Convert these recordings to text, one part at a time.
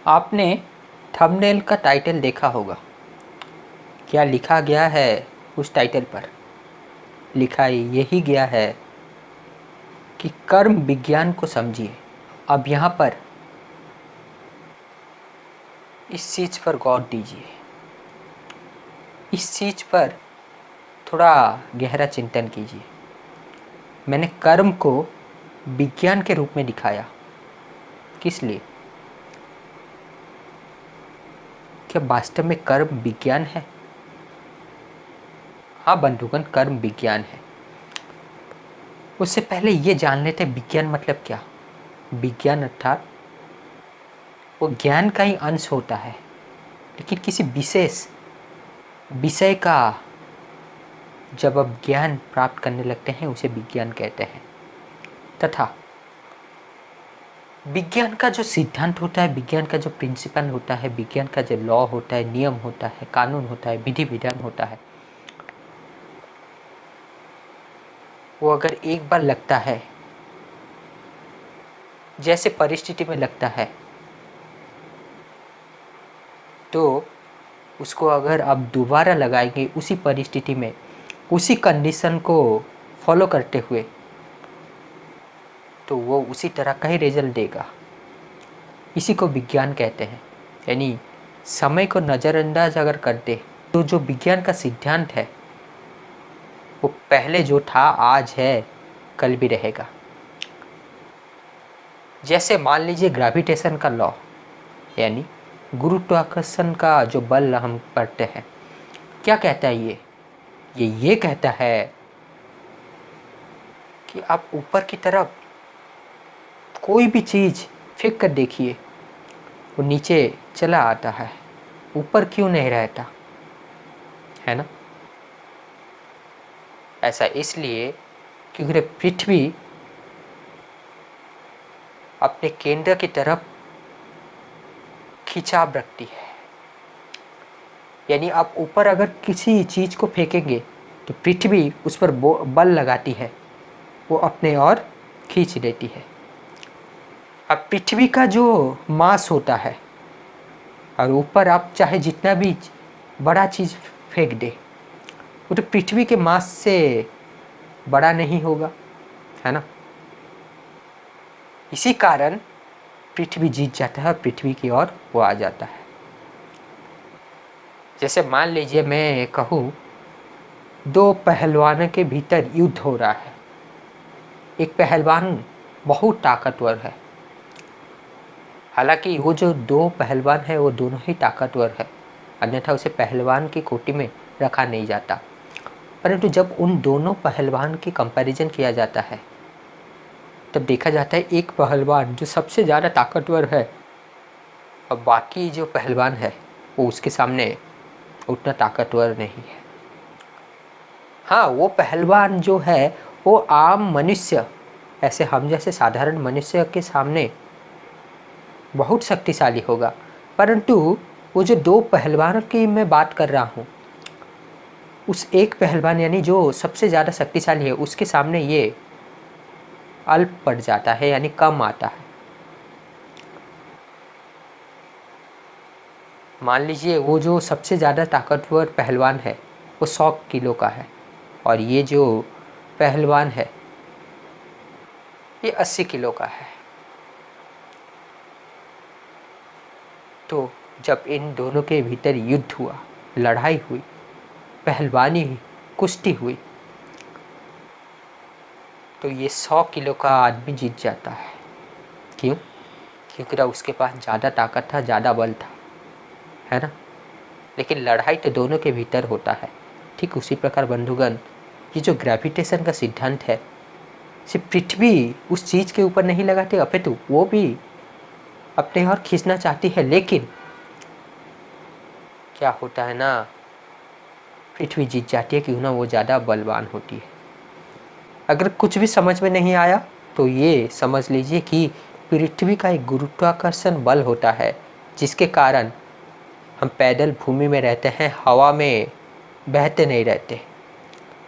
आपने थंबनेल का टाइटल देखा होगा। क्या लिखा गया है उस टाइटल पर? लिखा यही गया है कि कर्म विज्ञान को समझिए। अब यहाँ पर इस चीज़ पर गौर दीजिए, इस चीज़ पर थोड़ा गहरा चिंतन कीजिए। मैंने कर्म को विज्ञान के रूप में दिखाया, किस लिए? क्या वास्तव में कर्म विज्ञान है? हाँ बंधुगण, कर्म विज्ञान है। उससे पहले ये जान लेते हैं विज्ञान मतलब क्या। विज्ञान अर्थात वो ज्ञान का ही अंश होता है, लेकिन किसी विशेष विषय का जब आप ज्ञान प्राप्त करने लगते हैं उसे विज्ञान कहते हैं। तथा विज्ञान का जो सिद्धांत होता है, विज्ञान का जो प्रिंसिपल होता है, विज्ञान का जो लॉ होता है, नियम होता है, कानून होता है, विधि विधान होता है, वो अगर एक बार लगता है, जैसे परिस्थिति में लगता है, तो उसको अगर आप दोबारा लगाएंगे उसी परिस्थिति में, उसी कंडीशन को फॉलो करते हुए, तो वो उसी तरह का ही रिजल्ट देगा। इसी को विज्ञान कहते हैं। यानी समय को नज़रअंदाज अगर कर दे तो जो विज्ञान का सिद्धांत है वो पहले जो था आज है कल भी रहेगा। जैसे मान लीजिए ग्रेविटेशन का लॉ, यानी गुरुत्वाकर्षण का जो बल हम पढ़ते हैं, क्या कहता है ये कहता है कि आप ऊपर की तरफ कोई भी चीज़ फेंक कर देखिए, वो नीचे चला आता है, ऊपर क्यों नहीं रहता, है ना? ऐसा इसलिए क्योंकि पृथ्वी अपने केंद्र की तरफ खिंचाव रखती है। यानी आप ऊपर अगर किसी चीज़ को फेंकेंगे तो पृथ्वी उस पर बल लगाती है, वो अपने ओर खींच लेती है। अब पृथ्वी का जो मास होता है, और ऊपर आप चाहे जितना भी बड़ा चीज़ फेंक दे, वो तो पृथ्वी के मास से बड़ा नहीं होगा, है ना? इसी कारण पृथ्वी जीत जाता है, पृथ्वी की ओर वो आ जाता है। जैसे मान लीजिए मैं कहूँ दो पहलवानों के भीतर युद्ध हो रहा है। एक पहलवान बहुत ताकतवर है, हालांकि वो जो दो पहलवान है वो दोनों ही ताकतवर है, अन्यथा उसे पहलवान की कोटि में रखा नहीं जाता। परंतु जब उन दोनों पहलवान की कंपैरिजन किया जाता है तब देखा जाता है एक पहलवान जो सबसे ज़्यादा ताकतवर है और बाकी जो पहलवान है वो उसके सामने उतना ताकतवर नहीं है। हाँ, वो पहलवान जो है वो आम मनुष्य, ऐसे हम जैसे साधारण मनुष्य के सामने बहुत शक्तिशाली होगा, परंतु वो जो दो पहलवानों की मैं बात कर रहा हूँ, उस एक पहलवान यानी जो सबसे ज़्यादा शक्तिशाली है उसके सामने ये अल्प पड़ जाता है, यानी कम आता है। मान लीजिए वो जो सबसे ज़्यादा ताकतवर पहलवान है वो 100 किलो का है और ये जो पहलवान है ये 80 किलो का है। तो जब इन दोनों के भीतर युद्ध हुआ, लड़ाई हुई, पहलवानी हुई, कुश्ती हुई, तो ये 100 किलो का आदमी जीत जाता है। क्यों? क्योंकि उसके पास ज़्यादा ताकत था, ज़्यादा बल था, है ना? लेकिन लड़ाई तो दोनों के भीतर होता है। ठीक उसी प्रकार बंधुगण, ये जो ग्रेविटेशन का सिद्धांत है, सिर्फ पृथ्वी उस चीज़ के ऊपर नहीं लगाती, अपितु वो भी अपने ओर खींचना चाहती है, लेकिन क्या होता है ना, पृथ्वी जीत जाती है क्यों ना वो ज़्यादा बलवान होती है। अगर कुछ भी समझ में नहीं आया तो ये समझ लीजिए कि पृथ्वी का एक गुरुत्वाकर्षण बल होता है जिसके कारण हम पैदल भूमि में रहते हैं, हवा में बहते नहीं रहते।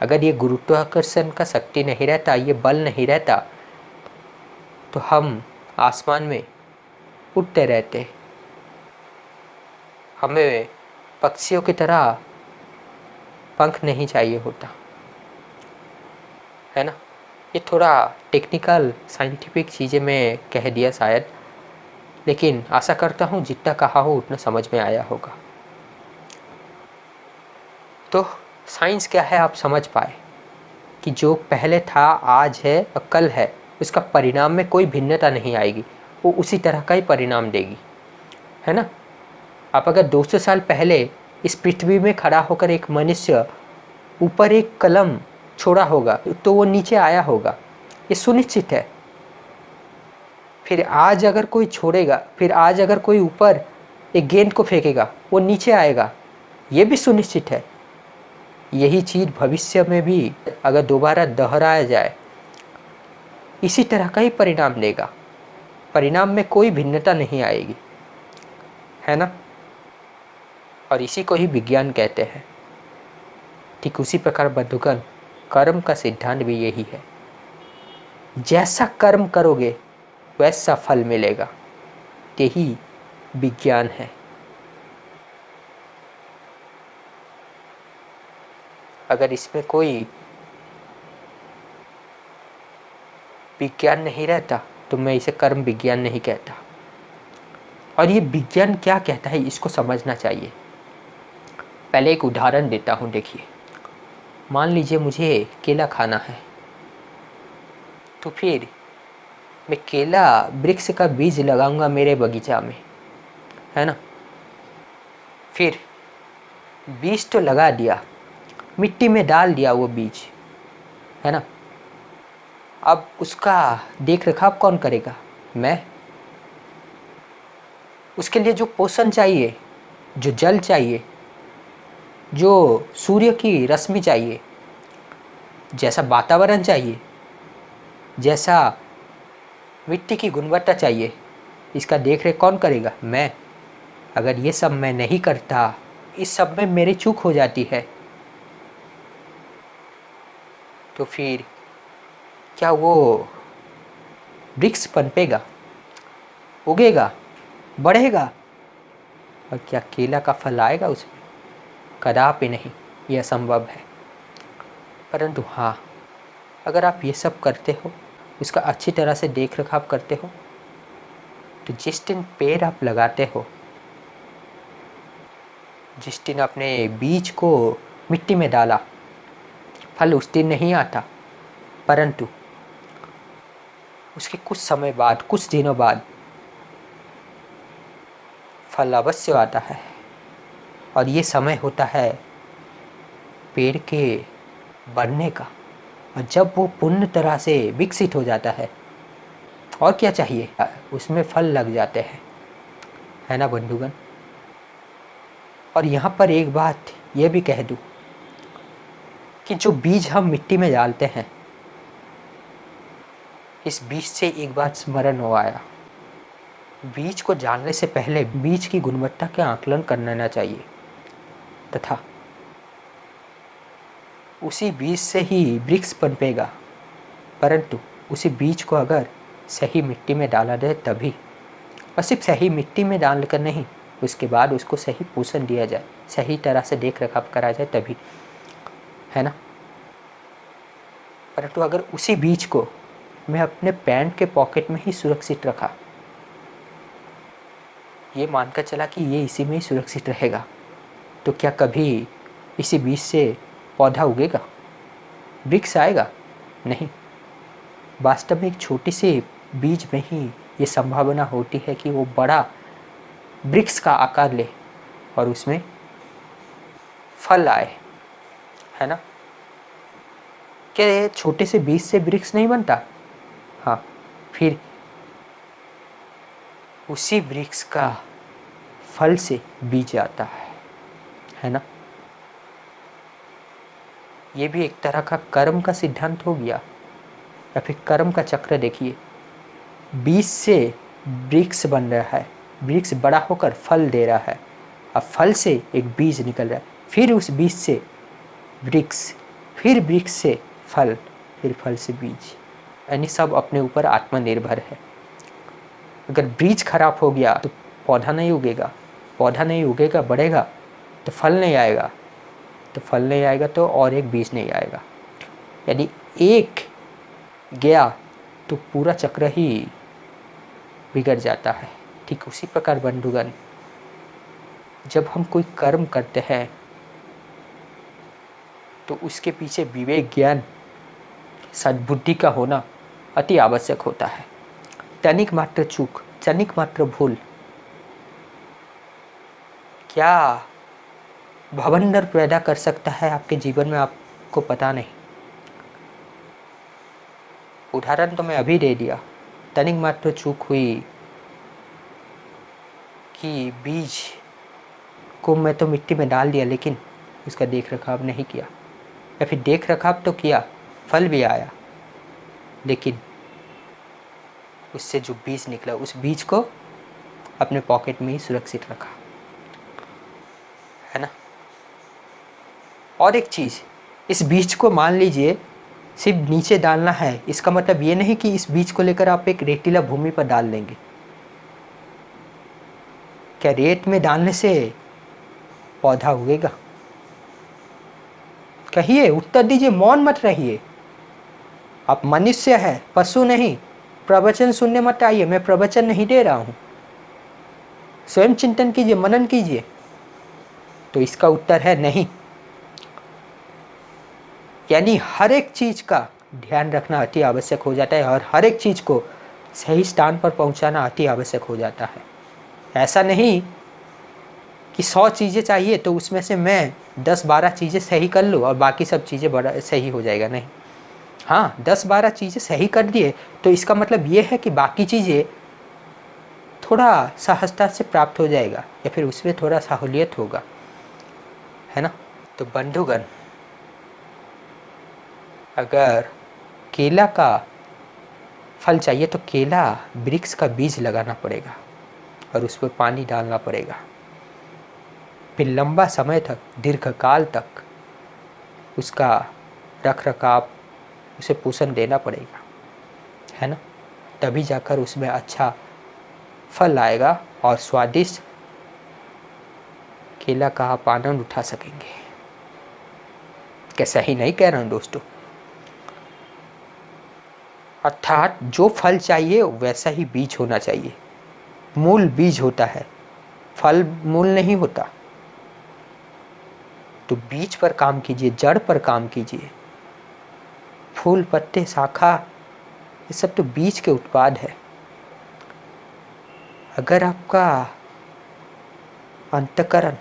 अगर ये गुरुत्वाकर्षण का शक्ति नहीं रहता, ये बल नहीं रहता, तो हम आसमान में उड़ते रहते, हमें पक्षियों की तरह पंख नहीं चाहिए होता है ना। ये थोड़ा टेक्निकल साइंटिफिक चीज़ें मैं कह दिया शायद, लेकिन आशा करता हूँ जितना कहा हो उतना समझ में आया होगा। तो साइंस क्या है आप समझ पाए कि जो पहले था, आज है और कल है, उसका परिणाम में कोई भिन्नता नहीं आएगी, वो उसी तरह का ही परिणाम देगी, है ना। आप अगर 200 साल पहले इस पृथ्वी में खड़ा होकर एक मनुष्य ऊपर एक कलम छोड़ा होगा तो वो नीचे आया होगा, ये सुनिश्चित है। फिर आज अगर कोई छोड़ेगा, फिर आज अगर कोई ऊपर एक गेंद को फेंकेगा वो नीचे आएगा, ये भी सुनिश्चित है। यही चीज़ भविष्य में भी अगर दोबारा दोहराया जाए इसी तरह का ही परिणाम देगा, परिणाम में कोई भिन्नता नहीं आएगी, है ना। और इसी को ही विज्ञान कहते हैं। ठीक उसी प्रकार बंधुगण कर्म का सिद्धांत भी यही है, जैसा कर्म करोगे वैसा फल मिलेगा, यही विज्ञान है। अगर इसमें कोई विज्ञान नहीं रहता तो मैं इसे कर्म विज्ञान नहीं कहता। और ये विज्ञान क्या कहता है इसको समझना चाहिए। पहले एक उदाहरण देता हूँ, देखिए। मान लीजिए मुझे केला खाना है, तो फिर मैं केला वृक्ष का बीज लगाऊंगा मेरे बगीचा में, है ना। फिर बीज तो लगा दिया, मिट्टी में डाल दिया वो बीज, है ना। अब उसका देख रखाव कौन करेगा? मैं। उसके लिए जो पोषण चाहिए, जो जल चाहिए, जो सूर्य की रश्मि चाहिए, जैसा वातावरण चाहिए, जैसा मिट्टी की गुणवत्ता चाहिए, इसका देख रेख कौन करेगा? मैं। अगर ये सब मैं नहीं करता, इस सब में मेरी चूक हो जाती है, तो फिर क्या वो वृक्ष पनपेगा, उगेगा, बढ़ेगा? और क्या केला का फल आएगा उसमें? कदापि नहीं, यह असंभव है। परंतु हाँ, अगर आप ये सब करते हो, उसका अच्छी तरह से देख रखाव करते हो, तो जिस दिन पेड़ आप लगाते हो, जिस दिन अपने बीज को मिट्टी में डाला, फल उस दिन नहीं आता, परंतु उसके कुछ समय बाद, कुछ दिनों बाद फल अवश्य आता है। और ये समय होता है पेड़ के बढ़ने का। और जब वो पूर्ण तरह से विकसित हो जाता है, और क्या चाहिए, उसमें फल लग जाते हैं, है ना बंधुगण। और यहाँ पर एक बात ये भी कह दूँ कि जो बीज हम मिट्टी में डालते हैं, इस बीज से एक बात स्मरण हो आया, बीज को डालने से पहले बीज की गुणवत्ता का आकलन कर लेना चाहिए, तथा उसी बीज से ही वृक्ष पनपेगा। परंतु उसी बीज को अगर सही मिट्टी में डाला जाए तभी, और सिर्फ सही मिट्टी में डालकर नहीं, उसके बाद उसको सही पोषण दिया जाए, सही तरह से देख रखाव करा जाए तभी, है ना। परंतु अगर उसी बीज को मैं अपने पैंट के पॉकेट में ही सुरक्षित रखा, ये मानकर चला कि ये इसी में ही सुरक्षित रहेगा, तो क्या कभी इसी बीज से पौधा उगेगा, वृक्ष आएगा? नहीं। वास्तव में एक छोटी सी बीज में ही ये संभावना होती है कि वो बड़ा वृक्ष का आकार ले और उसमें फल आए, है ना। क्या ये छोटे से बीज से वृक्ष नहीं बनता? हाँ, फिर उसी वृक्ष का फल से बीज आता है ना। ये भी एक तरह का कर्म का सिद्धांत हो गया, या फिर कर्म का चक्र। देखिए, बीज से वृक्ष बन रहा है, वृक्ष बड़ा होकर फल दे रहा है, अब फल से एक बीज निकल रहा है, फिर उस बीज से वृक्ष, फिर वृक्ष से फल, फिर फल से बीज, यानी सब अपने ऊपर आत्मनिर्भर है। अगर बीज खराब हो गया तो पौधा नहीं उगेगा, पौधा नहीं उगेगा, बढ़ेगा तो फल नहीं आएगा, तो फल नहीं आएगा तो और एक बीज नहीं आएगा। यानी एक गया तो पूरा चक्र ही बिगड़ जाता है। ठीक उसी प्रकार बंधुगण, जब हम कोई कर्म करते हैं तो उसके पीछे विवेक, ज्ञान, सद्बुद्धि का होना अति आवश्यक होता है। तनिक मात्र चूक, तनिक मात्र भूल क्या भवंडर पैदा कर सकता है आपके जीवन में, आपको पता नहीं। उदाहरण तो मैं अभी दे दिया, तनिक मात्र चूक हुई कि बीज को मैं तो मिट्टी में डाल दिया लेकिन उसका देख रखाव नहीं किया, या फिर देख रखाव तो किया, फल भी आया, लेकिन उससे जो बीज निकला उस बीज को अपने पॉकेट में ही सुरक्षित रखा, है ना। और एक चीज़, इस बीज को मान लीजिए सिर्फ नीचे डालना है, इसका मतलब ये नहीं कि इस बीज को लेकर आप एक रेतीला भूमि पर डाल देंगे। क्या रेत में डालने से पौधा उगेगा? कहिए, उत्तर दीजिए, मौन मत रहिए। आप मनुष्य है, पशु नहीं। प्रवचन सुनने मत आइए, मैं प्रवचन नहीं दे रहा हूं। स्वयं चिंतन कीजिए, मनन कीजिए। तो इसका उत्तर है नहीं। यानी हर एक चीज का ध्यान रखना अति आवश्यक हो जाता है और हर एक चीज को सही स्थान पर पहुंचाना अति आवश्यक हो जाता है। ऐसा नहीं कि 100 चीज़ें चाहिए तो उसमें से मैं 10-12 चीज़ें सही कर लूँ और बाकी सब चीज़ें बड़ा सही हो जाएगा, नहीं। हाँ, 10-12 चीज़ें सही कर दिए तो इसका मतलब ये है कि बाकी चीज़ें थोड़ा सहजता से प्राप्त हो जाएगा या फिर उसमें थोड़ा सहूलियत होगा, है ना। तो बंधुगण, अगर केला का फल चाहिए तो केला वृक्ष का बीज लगाना पड़ेगा और उस पर पानी डालना पड़ेगा, फिर लंबा समय तक, दीर्घकाल तक उसका रख रखाव, उसे पोषण देना पड़ेगा, है ना। तभी जाकर उसमें अच्छा फल आएगा और स्वादिष्ट केला का आप आनंद उठा सकेंगे। क्या सही नहीं कह रहा हूँ दोस्तों? अर्थात जो फल चाहिए वैसा ही बीज होना चाहिए। मूल बीज होता है, फल मूल नहीं होता। तो बीज पर काम कीजिए, जड़ पर काम कीजिए। फूल, पत्ते, शाखा, ये सब तो बीज के उत्पाद है। अगर आपका अंतःकरण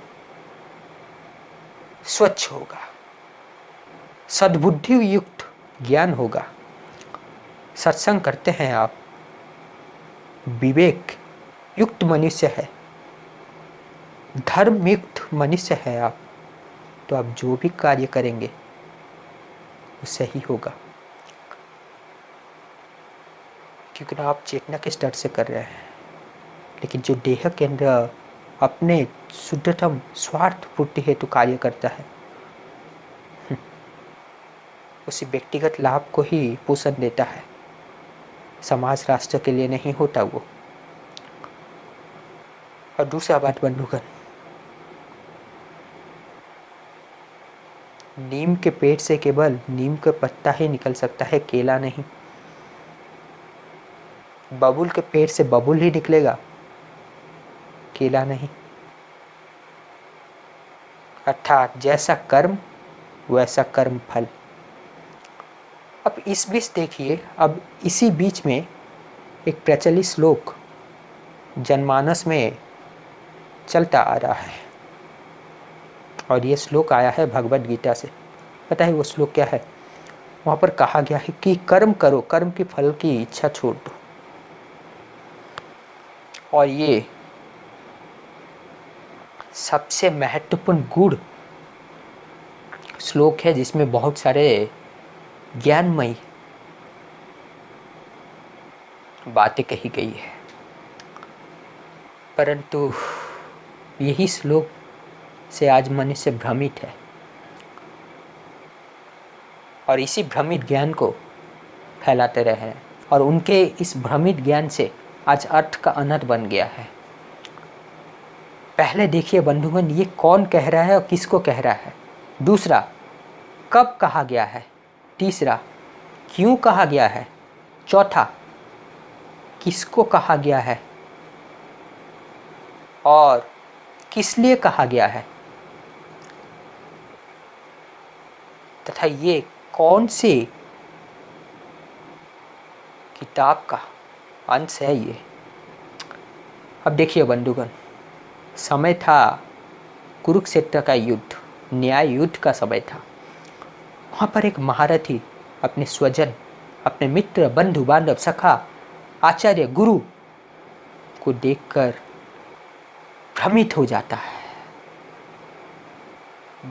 स्वच्छ होगा, सद्बुद्धि युक्त ज्ञान होगा, सत्संग करते हैं आप, विवेक युक्त मनुष्य है, धर्म युक्त मनुष्य है आप, तो आप जो भी कार्य करेंगे वो सही होगा, क्योंकि आप चेतना के स्तर से कर रहे हैं। लेकिन जो देह के अंदर अपने शुद्धतम स्वार्थ पूर्ति हेतु कार्य करता है, उसी व्यक्तिगत लाभ को ही पोषण देता है, समाज राष्ट्र के लिए नहीं होता वो। और दूसरा बात बंधुगण, नीम के पेड़ से केवल नीम का पत्ता ही निकल सकता है, केला नहीं। बबूल के पेड़ से बबूल ही निकलेगा, केला नहीं। अर्थात जैसा कर्म वैसा कर्म फल। अब इस बीच देखिए, अब इसी बीच में एक प्रचलित श्लोक जनमानस में चलता आ रहा है और ये श्लोक आया है भगवद गीता से। पता है वो श्लोक क्या है? वहाँ पर कहा गया है कि कर्म करो, कर्म के फल की इच्छा छोड़ दो। और ये सबसे महत्वपूर्ण गूढ़ श्लोक है जिसमें बहुत सारे ज्ञानमयी बातें कही गई है, परंतु यही श्लोक से आज मनुष्य भ्रमित है और इसी भ्रमित ज्ञान को फैलाते रहे हैं और उनके इस भ्रमित ज्ञान से आज अर्थ का अनर्थ बन गया है। पहले देखिए बंधुगण, ये कौन कह रहा है और किसको कह रहा है। दूसरा, कब कहा गया है। तीसरा, क्यों कहा गया है। चौथा, किसको कहा गया है और किस लिए कहा गया है, तथा ये कौन सी किताब का अंश है ये। अब देखिए बंधुगण, समय था कुरुक्षेत्र का युद्ध, न्याय युद्ध का समय था। वहाँ पर एक महारथी अपने स्वजन, अपने मित्र, बंधु बांधव, सखा, आचार्य, गुरु को देखकर भ्रमित हो जाता है,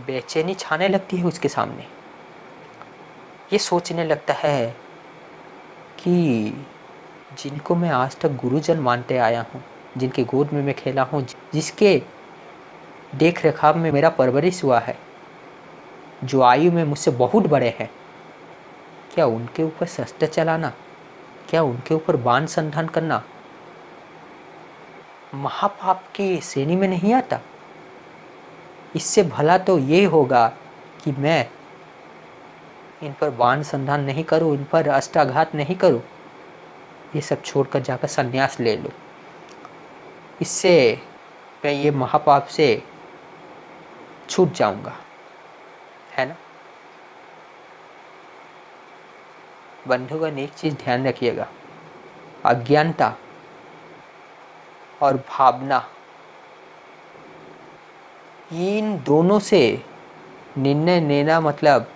बेचैनी छाने लगती है उसके सामने। ये सोचने लगता है कि जिनको मैं आज तक गुरुजन मानते आया हूँ, जिनके गोद में मैं खेला हूँ, जिसके देख रेखाव में मेरा परवरिश हुआ है, जो आयु में मुझसे बहुत बड़े हैं, क्या उनके ऊपर शस्त्र चलाना, क्या उनके ऊपर बाण संधान करना महापाप की श्रेणी में नहीं आता। इससे भला तो ये होगा कि मैं इन पर बाण संधान नहीं करूं, इन पर अष्टाघात नहीं करूं, ये सब छोड़कर जाकर संन्यास ले लूं। इससे मैं ये महापाप से छूट जाऊंगा, है ना। बंधुगण, एक चीज ध्यान रखिएगा, अज्ञानता और भावना, इन दोनों से निर्णय लेना मतलब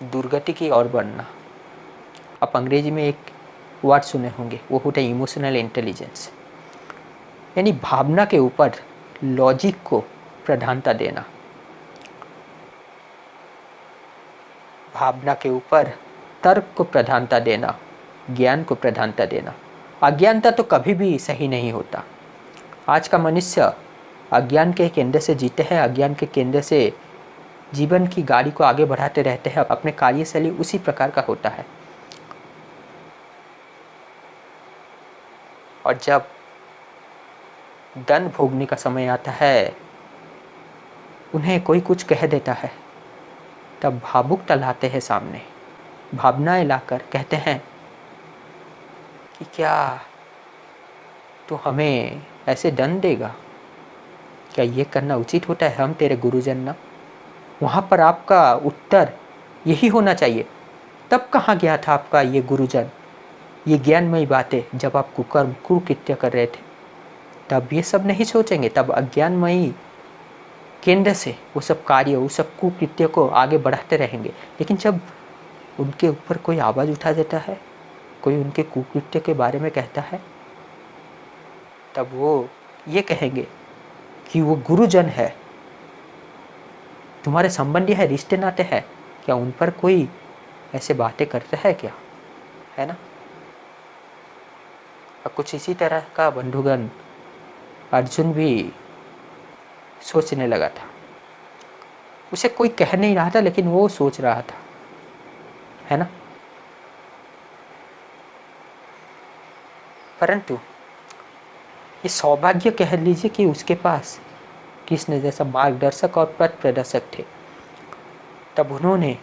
दुर्गति की ओर बढ़ना। आप अंग्रेजी में एक वर्ड सुने होंगे, वो होता है इमोशनल इंटेलिजेंस, यानी भावना के ऊपर लॉजिक को प्रधानता देना, भावना के ऊपर तर्क को प्रधानता देना, ज्ञान को प्रधानता देना। अज्ञानता तो कभी भी सही नहीं होता। आज का मनुष्य अज्ञान के केंद्र से जीते हैं, अज्ञान के केंद्र से जीवन की गाड़ी को आगे बढ़ाते रहते हैं। अपने कार्यशैली उसी प्रकार का होता है। और जब दंड भोगने का समय आता है, उन्हें कोई कुछ कह देता है, तब भावुकता लाते हैं सामने, भावनाएं लाकर कहते हैं कि क्या तू हमें ऐसे दंड देगा, क्या ये करना उचित होता है, हम तेरे गुरुजन ना। वहाँ पर आपका उत्तर यही होना चाहिए, तब कहाँ गया था आपका ये गुरुजन, ये ज्ञानमयी बातें, जब आप कुकर्म कुकृत्य कर रहे थे, तब ये सब नहीं सोचेंगे। तब अज्ञानमयी केंद्र से वो सब कार्य, वो सब कुकृत्य को आगे बढ़ाते रहेंगे। लेकिन जब उनके ऊपर कोई आवाज़ उठा देता है, कोई उनके कुकृत्य के बारे में कहता है, तब वो ये कहेंगे कि वो गुरुजन है, तुम्हारे संबंधी है, रिश्ते नाते हैं, क्या उन पर कोई ऐसे बातें करता है क्या, है ना। और कुछ इसी तरह का बंधुगण अर्जुन भी सोचने लगा था। उसे कोई कह नहीं रहा था, लेकिन वो सोच रहा था, है ना। परंतु ये सौभाग्य कह लीजिए कि उसके पास कृष्ण जैसा मार्गदर्शक और पथ प्रदर्शक थे। तब उन्होंने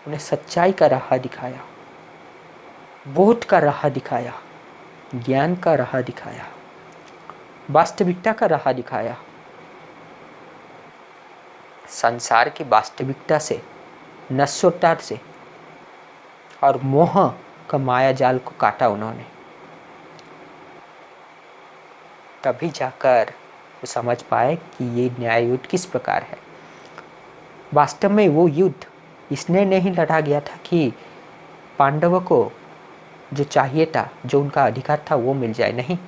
उन्हें सच्चाई का राह दिखाया, बोध का राह दिखाया, ज्ञान का राह दिखाया, वास्तविकता का राह दिखाया। संसार की वास्तविकता से, नश्वरता से और मोह का माया जाल को काटा उन्होंने। तभी जाकर वो समझ पाए कि ये न्याय युद्ध किस प्रकार है। वास्तव में वो युद्ध इसने नहीं लड़ा गया था कि पांडवों को जो चाहिए था, जो उनका अधिकार था, वो मिल जाए। नहीं,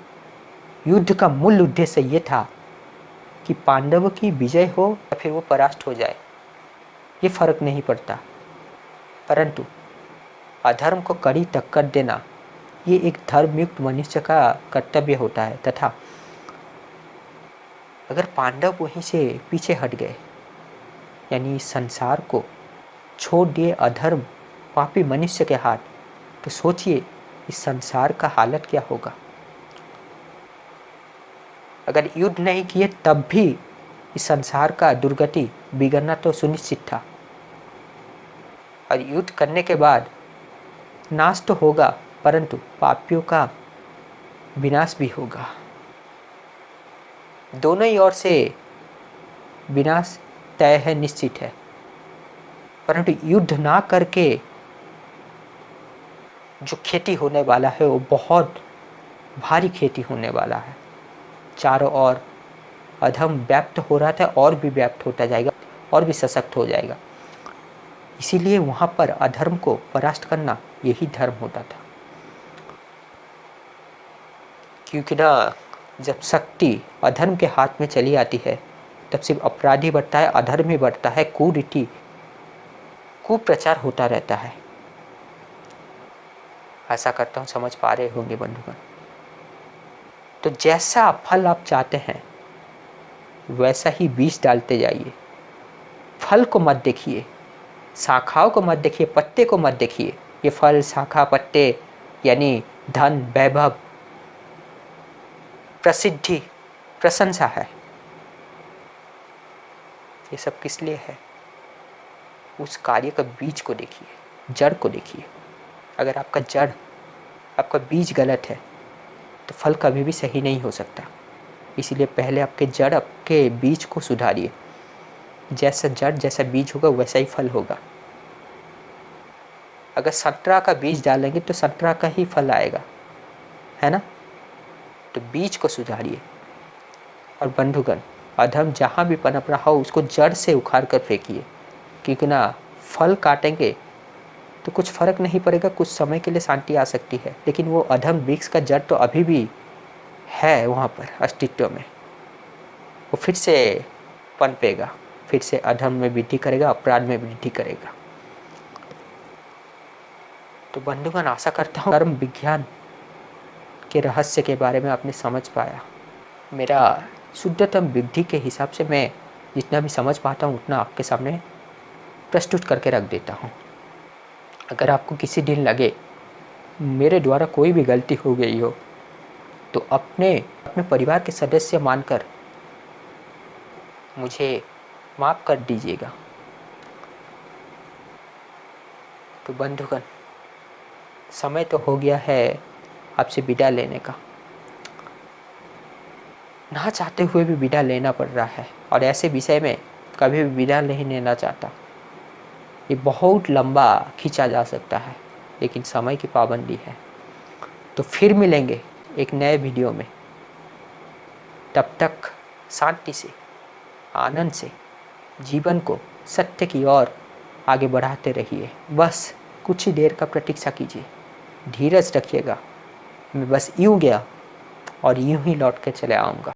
युद्ध का मूल उद्देश्य ये था कि पांडवों की विजय हो या फिर वो परास्त हो जाए, ये फर्क नहीं पड़ता। परंतु अधर्म को कड़ी टक्कर देना ये एक धर्मयुक्त मनुष्य का कर्तव्य होता है। तथा अगर पांडव वहीं से पीछे हट गए, यानी इस संसार को छोड़ दिए अधर्म पापी मनुष्य के हाथ, तो सोचिए इस संसार का हालत क्या होगा। अगर युद्ध नहीं किए तब भी इस संसार का दुर्गति बिगड़ना तो सुनिश्चित था, और युद्ध करने के बाद नाश तो होगा परंतु पापियों का विनाश भी होगा। दोनों ही ओर से विनाश तय है, निश्चित है, परंतु युद्ध ना करके जो खेती होने वाला है वो बहुत भारी खेती होने वाला है। चारों ओर अधम व्याप्त हो रहा था और भी व्याप्त होता जाएगा और भी सशक्त हो जाएगा। इसीलिए वहाँ पर अधर्म को परास्त करना यही धर्म होता था। क्योंकि ना जब शक्ति अधर्म के हाथ में चली आती है तब सिर्फ अपराधी बढ़ता है, अधर्म ही बढ़ता है, कुरीति कुप्रचार होता रहता है। ऐसा करता हूँ समझ पा रहे होंगे बंधुगण। तो जैसा फल आप चाहते हैं वैसा ही बीज डालते जाइए। फल को मत देखिए, शाखाओं को मत देखिए, पत्ते को मत देखिए। ये फल, शाखा, पत्ते यानी धन, वैभव, प्रसिद्धि, प्रशंसा है, ये सब किस लिए है? उस कार्य का बीज को देखिए, जड़ को देखिए। अगर आपका जड़, आपका बीज गलत है तो फल कभी भी सही नहीं हो सकता। इसीलिए पहले आपके जड़, आपके बीज को सुधारिए। जैसा जड़, जैसा बीज होगा वैसा ही फल होगा। अगर संतरा का बीज डालेंगे तो संतरा का ही फल आएगा, है ना? तो बीज को सुधारिए। और बंधुगण, अधर्म जहाँ भी पनप रहा हो उसको जड़ से उखाड़ कर फेंकिए। क्योंकि ना फल काटेंगे तो कुछ फर्क नहीं पड़ेगा, कुछ समय के लिए शांति आ सकती है, लेकिन वो अधर्म वृक्ष का जड़ तो अभी भी है वहाँ पर अस्तित्व में। वो फिर से पनपेगा, फिर से अधर्म में वृद्धि करेगा, अपराध में वृद्धि करेगा। तो बंधुगण, आशा करता हूँ कर्म विज्ञान के रहस्य के बारे में आपने समझ पाया। मेरा शुद्धतम बुद्धि के हिसाब से मैं जितना भी समझ पाता हूँ उतना आपके सामने प्रस्तुत करके रख देता हूँ। अगर आपको किसी दिन लगे मेरे द्वारा कोई भी गलती हो गई हो तो अपने परिवार के सदस्य मानकर मुझे माफ़ कर दीजिएगा। तो बंधुगण, समय तो हो गया है आपसे विदा लेने का। ना चाहते हुए भी विदा लेना पड़ रहा है, और ऐसे विषय में कभी भी विदा नहीं लेना चाहता। ये बहुत लंबा खींचा जा सकता है, लेकिन समय की पाबंदी है। तो फिर मिलेंगे एक नए वीडियो में। तब तक शांति से, आनंद से जीवन को सत्य की ओर आगे बढ़ाते रहिए। बस कुछ ही देर का प्रतीक्षा कीजिए, धीरज रखिएगा। मैं बस यूँ गया और यूँ ही लौट के चले आऊँगा।